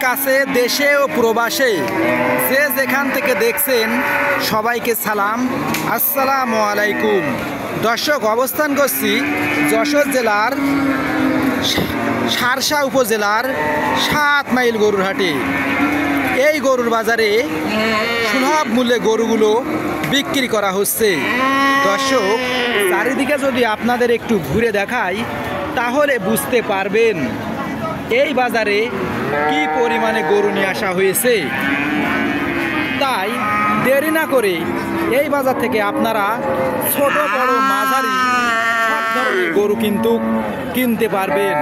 কাছে দেশে ও প্রবাসে যে যেখান থেকে দেখছেন সবাইকে সালাম, আসসালামু আলাইকুম। দর্শক, অবস্থান করছি যশোর জেলার শার্শা উপজেলার 7 মাইল গরুর হাটে। এই গরুর বাজারে সুলভ মূল্যে গরুগুলো বিক্রি করা হচ্ছে। দর্শক, চারিদিকে যদি আপনাদের একটু ঘুরে দেখাই তাহলে বুঝতে পারবেন এই বাজারে কি পরিমাণে গরু নিয়ে আসা হয়েছে। তাই দেরি না করে এই বাজার থেকে আপনারা ছোট বড় মাঝারি সব ধরনের গরু কিন্তু কিনতে পারবেন।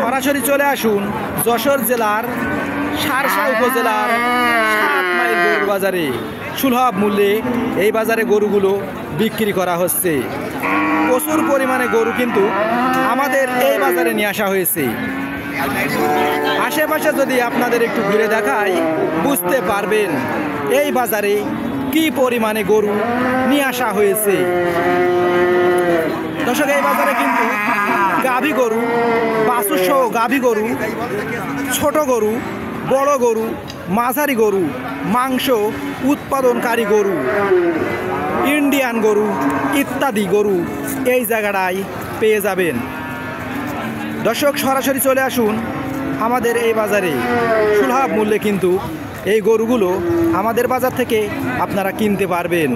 সরাসরি চলে আসুন যশোর জেলার শার্শা উপজেলার 7 মাইল গরুর বাজারে। সুলভ মূল্যে এই বাজারে গরুগুলো বিক্রি করা হচ্ছে। প্রচুর পরিমাণে গরু কিন্তু আমাদের এই বাজারে নিয়ে আসা হয়েছে। আশেপাশে যদি আপনাদের একটু ঘুরে দেখাই বুঝতে পারবেন এই বাজারে কি পরিমাণে গরু নিয়ে আসা হয়েছে। দর্শক, এই বাজারে কিন্তু গাভী গরু, বাছুরসহ গাভী গরু, ছোট গরু, বড় গরু, মাঝারি গরু, মাংস উৎপাদনকারী গরু, ইন্ডিয়ান গরু ইত্যাদি গরু এই জায়গাটায় পেয়ে যাবেন। দর্শক, সরাসরি চলে আসুন আমাদের এই বাজারে। সুলভ মূল্যে কিন্তু এই গরুগুলো আমাদের বাজার থেকে আপনারা কিনতে পারবেন।